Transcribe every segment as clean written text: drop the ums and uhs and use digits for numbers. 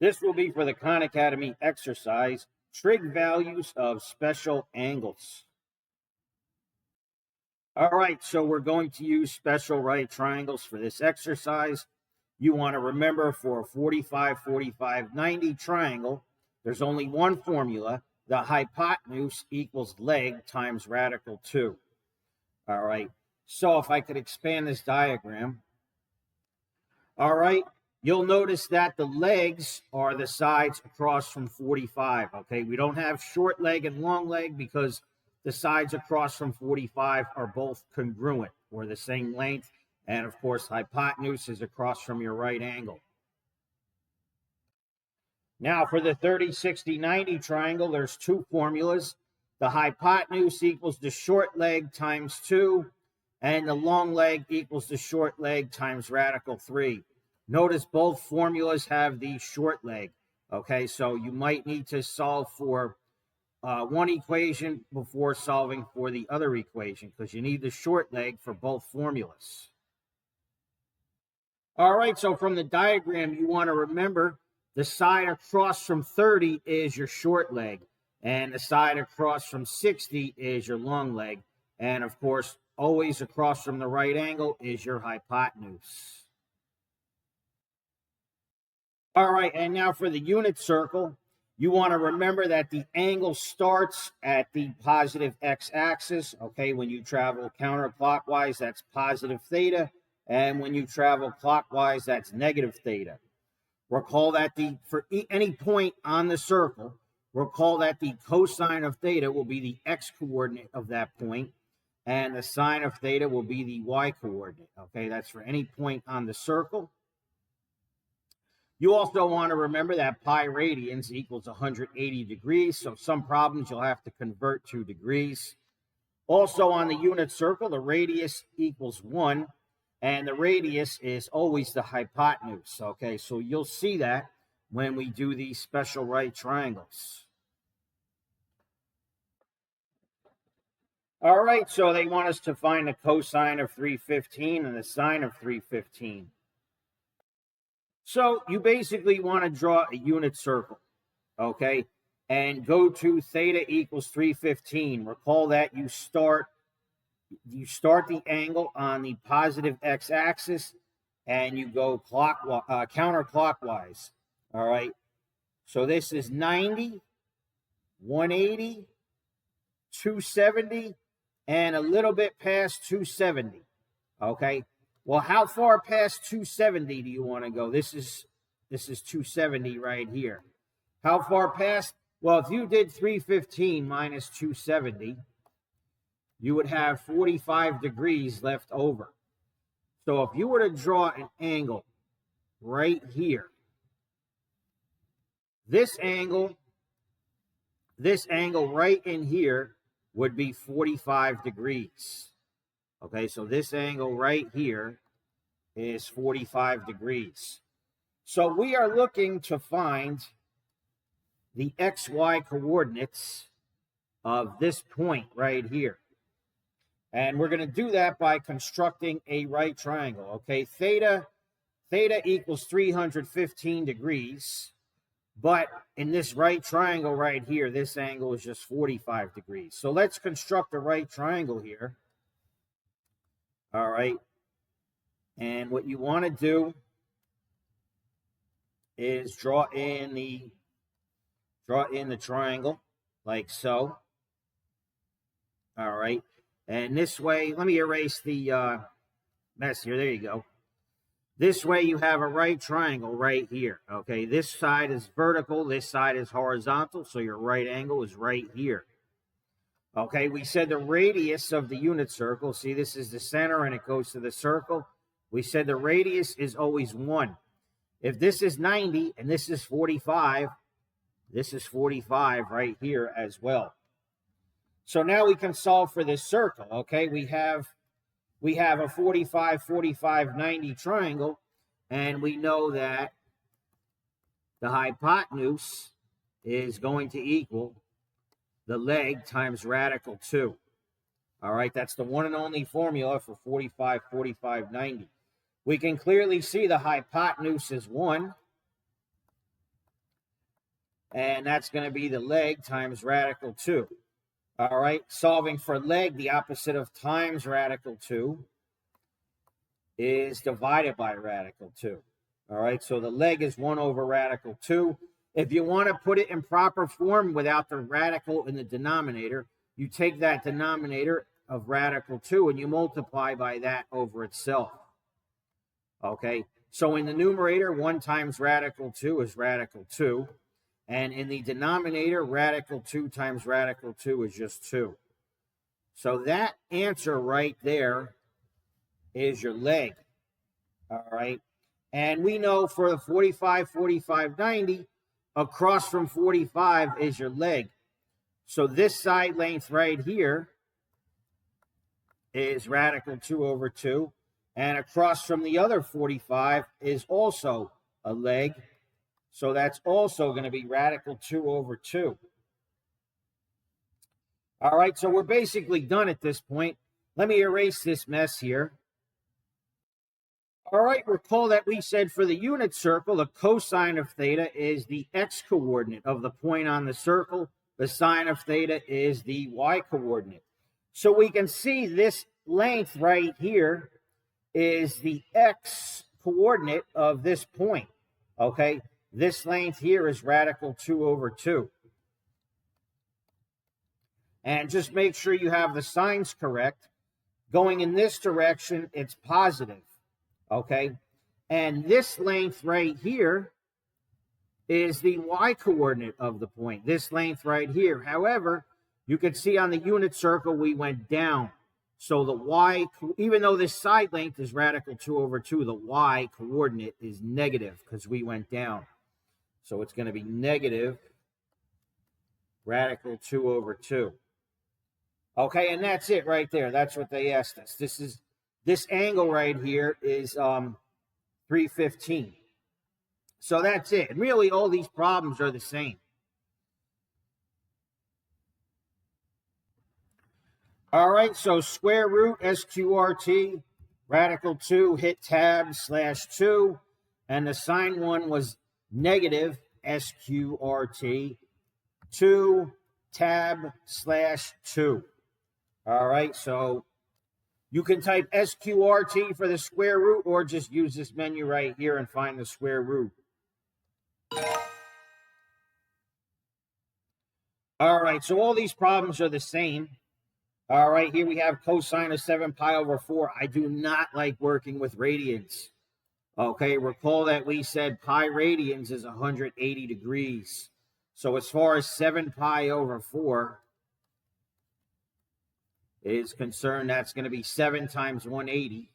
This will be for the Khan Academy exercise, trig values of special angles. All right, so we're going to use special right triangles for this exercise. You want to remember for a 45, 45, 90 triangle, there's only one formula. The hypotenuse equals leg times radical 2. All right, so if I could expand this diagram. All right, you'll notice that the legs are the sides across from 45. Okay, we don't have short leg and long leg because the sides across from 45 are both congruent or the same length. And of course, hypotenuse is across from your right angle. Now for the 30, 60, 90 triangle, there's two formulas. The hypotenuse equals the short leg times 2, and the long leg equals the short leg times radical 3. Notice both formulas have the short leg. Okay, so you might need to solve for one equation before solving for the other equation because you need the short leg for both formulas. All right, so from the diagram, you want to remember the side across from 30 is your short leg, and the side across from 60 is your long leg. And of course, always across from the right angle is your hypotenuse. All right, and now for the unit circle, you want to remember that the angle starts at the positive x-axis. Okay, when you travel counterclockwise, that's positive theta. And when you travel clockwise, that's negative theta. Recall that for any point on the circle, recall that the cosine of theta will be the x-coordinate of that point, and the sine of theta will be the y-coordinate. Okay, that's for any point on the circle. You also want to remember that pi radians equals 180 degrees, so some problems you'll have to convert to degrees. Also on the unit circle, the radius equals 1, and the radius is always the hypotenuse. Okay, so you'll see that when we do these special right triangles. All right, so they want us to find the cosine of 315 and the sine of 315. So you basically want to draw a unit circle, okay, and go to theta equals 315. Recall that you start the angle on the positive x-axis and you go counterclockwise. All right, so this is 90, 180, 270, and a little bit past 270. Okay. Well, how far past 270 do you want to go? This is 270 right here. How far past? Well, if you did 315 minus 270, you would have 45 degrees left over. So if you were to draw an angle right here, this angle right in here would be 45 degrees. Okay, so this angle right here is 45 degrees. So we are looking to find the XY coordinates of this point right here. And we're going to do that by constructing a right triangle. Okay, theta equals 315 degrees. But in this right triangle right here, this angle is just 45 degrees. So let's construct a right triangle here. All right. And what you want to do is draw in the triangle like so. All right. And this way, let me erase the mess here. There you go. This way you have a right triangle right here. Okay, this side is vertical, this side is horizontal, so your right angle is right here. Okay, we said the radius of the unit circle, see this is the center and it goes to the circle. We said the radius is always 1. If this is 90 and this is 45, this is 45 right here as well. So now we can solve for this circle. Okay, we have a 45, 45, 90 triangle, and we know that the hypotenuse is going to equal the leg times radical 2. All right, that's the one and only formula for 45, 45, 90. We can clearly see the hypotenuse is 1. and that's going to be the leg times radical 2. All right, solving for leg, the opposite of times radical 2 is divided by radical 2. All right, so the leg is 1 over radical 2. If you want to put it in proper form without the radical in the denominator, you take that denominator of radical 2 and you multiply by that over itself. Okay, so in the numerator, 1 times radical 2 is radical 2. And in the denominator, radical 2 times radical 2 is just 2. So that answer right there is your leg. All right. And we know for the 45, 45, 90, across from 45 is your leg. So this side length right here is radical 2 over 2. And across from the other 45 is also a leg. So that's also going to be radical 2 over 2. All right, so we're basically done at this point. Let me erase this mess here. All right, recall that we said for the unit circle, the cosine of theta is the x-coordinate of the point on the circle. The sine of theta is the y-coordinate. So we can see this length right here is the x-coordinate of this point, okay? This length here is radical 2 over 2. And just make sure you have the signs correct. Going in this direction, it's positive, okay? And this length right here is the y-coordinate of the point, this length right here. However, you can see on the unit circle, we went down. So the y, even though this side length is radical 2 over 2, the y-coordinate is negative because we went down. So it's going to be negative radical 2 over 2. Okay, and that's it right there. That's what they asked us. This angle right here is 315. So that's it. And really, all these problems are the same. All right, so square root SQRT, radical 2, hit tab /2, and the sign one was negative SQRT, 2 tab /2. All right, so you can type SQRT for the square root or just use this menu right here and find the square root. All right, so all these problems are the same. All right, here we have cosine of 7 pi over 4. I do not like working with radians. Okay, recall that we said pi radians is 180 degrees. So as far as 7 pi over 4 is concerned, that's going to be 7 times 180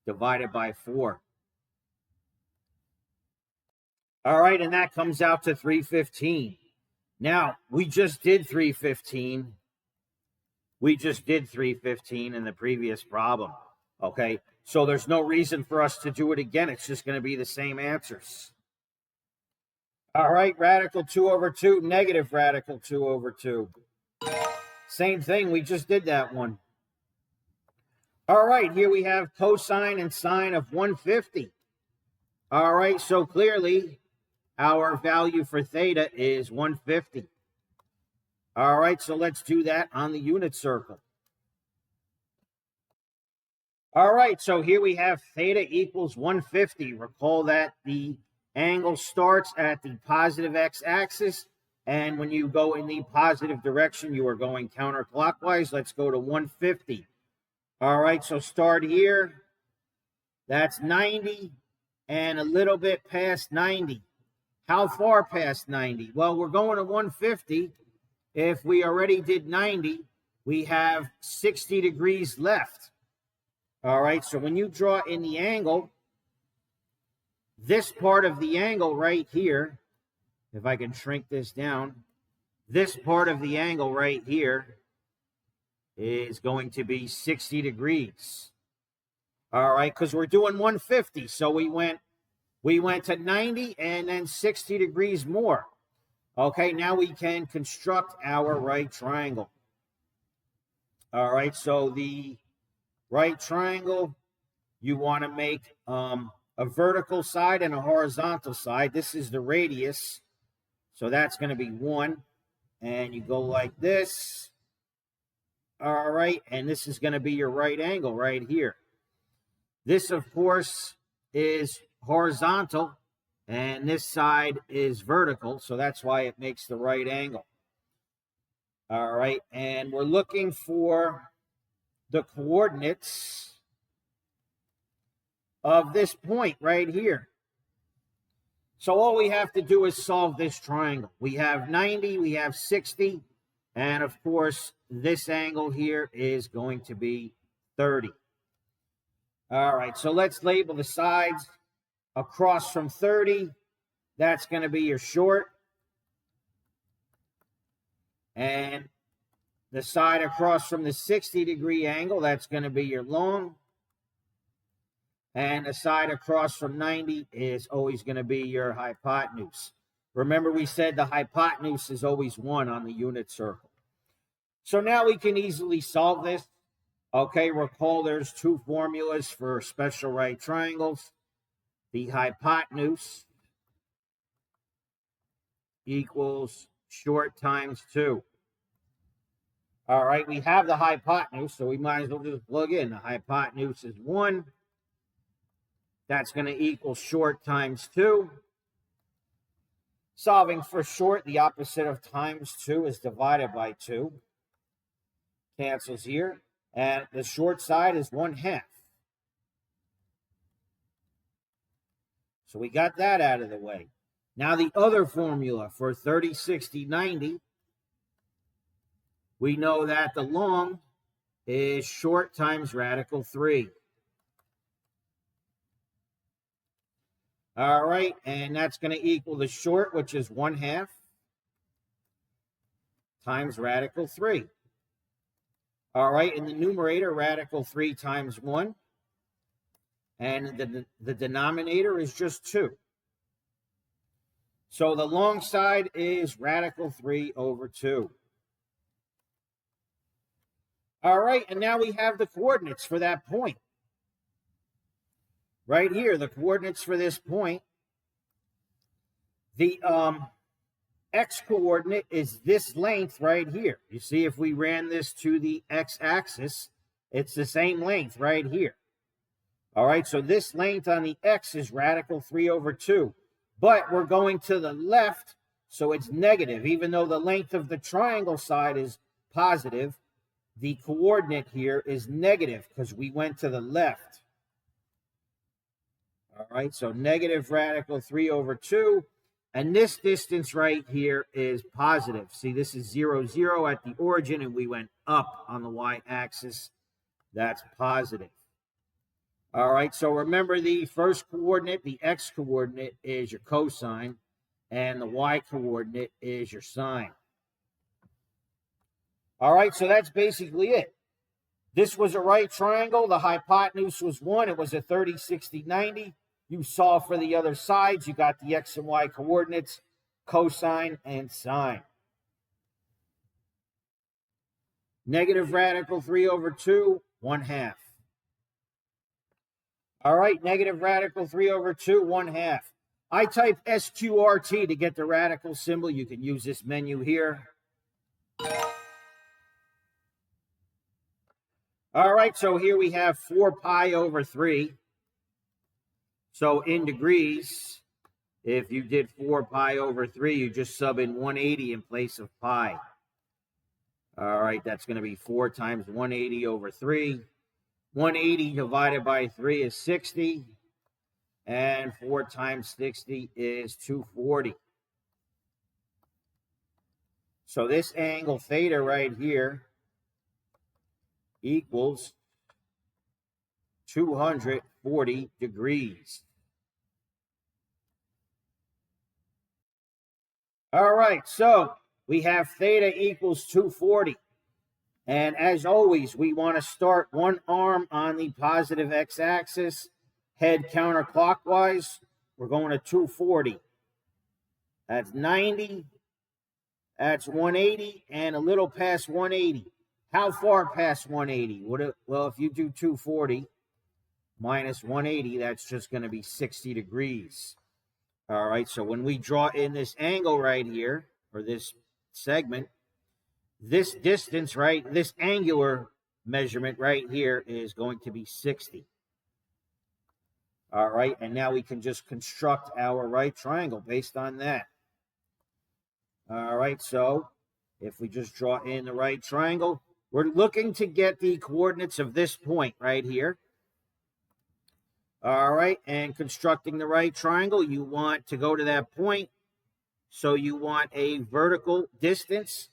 divided by 4. All right, and that comes out to 315. Now, we just did 315. We just did 315 in the previous problem, okay? So there's no reason for us to do it again. It's just going to be the same answers. All right, radical 2 over 2, negative radical 2 over 2. Same thing, we just did that one. All right, here we have cosine and sine of 150. All right, so clearly our value for theta is 150. All right, so let's do that on the unit circle. All right, so here we have theta equals 150. Recall that the angle starts at the positive x-axis, and when you go in the positive direction, you are going counterclockwise. Let's go to 150. All right, so start here. That's 90 and a little bit past 90. How far past 90? Well, we're going to 150. If we already did 90, we have 60 degrees left. All right, so when you draw in the angle, this part of the angle right here, if I can shrink this down, this part of the angle right here is going to be 60 degrees. All right, because we're doing 150, so we went to 90 and then 60 degrees more. Okay, now we can construct our right triangle. All right, so the right triangle, you want to make a vertical side and a horizontal side. This is the radius, so that's going to be 1. And you go like this. All right, and this is going to be your right angle right here. This, of course, is horizontal, and this side is vertical, so that's why it makes the right angle. All right, and we're looking for the coordinates of this point right here. So all we have to do is solve this triangle. We have 90, we have 60, and of course, this angle here is going to be 30. All right, so let's label the sides. Across from 30, that's going to be your short. And the side across from the 60-degree angle, that's going to be your long. And the side across from 90 is always going to be your hypotenuse. Remember, we said the hypotenuse is always 1 on the unit circle. So now we can easily solve this. Okay, recall there's 2 formulas for special right triangles. The hypotenuse equals short times 2. All right, we have the hypotenuse, so we might as well just plug in. The hypotenuse is 1. That's going to equal short times 2. Solving for short, the opposite of times 2 is divided by 2. Cancels here. And the short side is 1/2. So we got that out of the way. Now the other formula for 30, 60, 90, we know that the long is short times radical 3. All right, and that's going to equal the short, which is 1/2, times radical 3. All right, in the numerator, radical 3 times 1. And the denominator is just 2. So the long side is radical 3 over 2. All right, and now we have the coordinates for that point. Right here, the coordinates for this point. The x-coordinate is this length right here. You see, if we ran this to the x-axis, it's the same length right here. All right, so this length on the x is radical 3 over 2. But we're going to the left, so it's negative. Even though the length of the triangle side is positive, the coordinate here is negative because we went to the left. All right, so negative radical 3 over 2. And this distance right here is positive. See, this is 0, 0 at the origin, and we went up on the y-axis. That's positive. All right, so remember the first coordinate, the x-coordinate, is your cosine, and the y-coordinate is your sine. All right, so that's basically it. This was a right triangle. The hypotenuse was 1. It was a 30, 60, 90. You solve for the other sides. You got the x and y coordinates, cosine and sine. Negative radical 3 over 2, 1/2. All right, negative radical 3 over 2, 1/2. I type SQRT to get the radical symbol. You can use this menu here. All right, so here we have 4 pi over 3. So in degrees, if you did 4 pi over 3, you just sub in 180 in place of pi. All right, that's going to be 4 times 180 over 3. 180 divided by 3 is 60. And 4 times 60 is 240. So this angle theta right here equals 240 degrees. All right, so we have theta equals 240. And as always, we want to start one arm on the positive x-axis, head counterclockwise. We're going to 240. That's 90. That's 180 and a little past 180. How far past 180? Well, if you do 240, minus 180, that's just going to be 60 degrees. All right, so when we draw in this angle right here, or this segment, this distance, right, this angular measurement right here is going to be 60. All right, and now we can just construct our right triangle based on that. All right, so if we just draw in the right triangle, we're looking to get the coordinates of this point right here. All right, and constructing the right triangle, you want to go to that point. So you want a vertical distance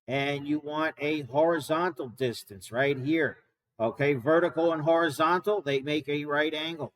and you want a horizontal distance right here. Okay, vertical and horizontal, they make a right angle.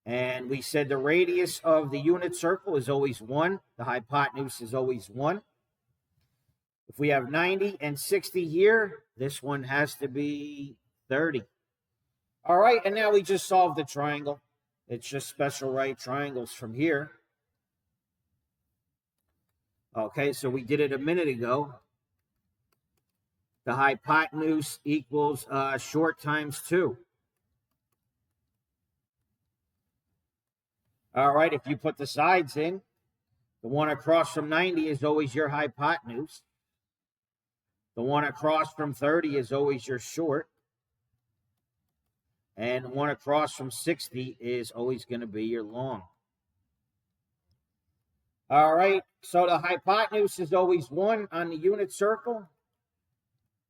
And we said the radius of the unit circle is always 1. The hypotenuse is always 1. If we have 90 and 60 here, this one has to be 30. All right, and now we just solved the triangle. It's just special right triangles from here. Okay, so we did it a minute ago. The hypotenuse equals short times 2. All right, if you put the sides in, the one across from 90 is always your hypotenuse. The one across from 30 is always your short. And the one across from 60 is always going to be your long. All right, so the hypotenuse is always 1 on the unit circle.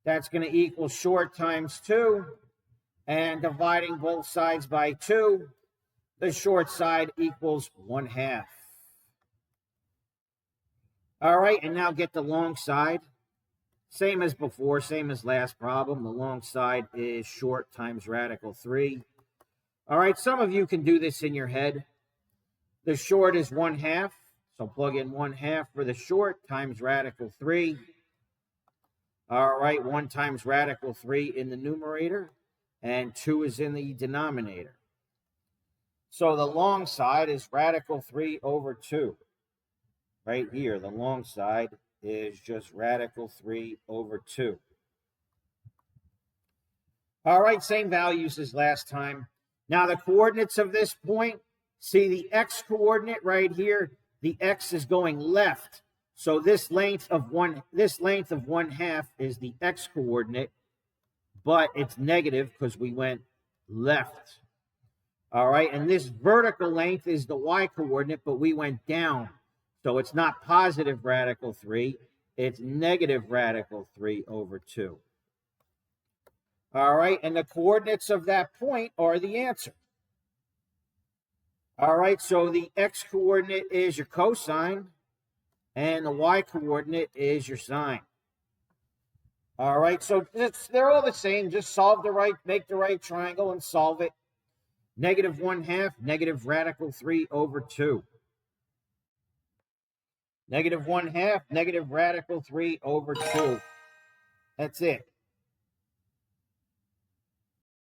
That's going to equal short times 2. And dividing both sides by 2, the short side equals 1/2. All right, and now get the long side. Same as before, same as last problem. The long side is short times radical 3. All right, some of you can do this in your head. The short is 1/2, so plug in 1/2 for the short times radical 3. All right, 1 times radical 3 in the numerator, and 2 is in the denominator. So the long side is radical 3 over 2. Right here, the long side is just radical 3 over 2. All right, same values as last time. Now the coordinates of this point, see the x coordinate right here, the x is going left. So this length of 1/2 is the x coordinate, but it's negative because we went left. All right, and this vertical length is the y coordinate, but we went down. So it's not positive radical 3, it's negative radical 3 over 2. All right, and the coordinates of that point are the answer. All right, so the x coordinate is your cosine, and the y coordinate is your sine. All right, so they're all the same. Just make the right triangle and solve it. Negative 1/2, negative radical 3 over 2. Negative 1/2, negative radical 3 over 2. That's it.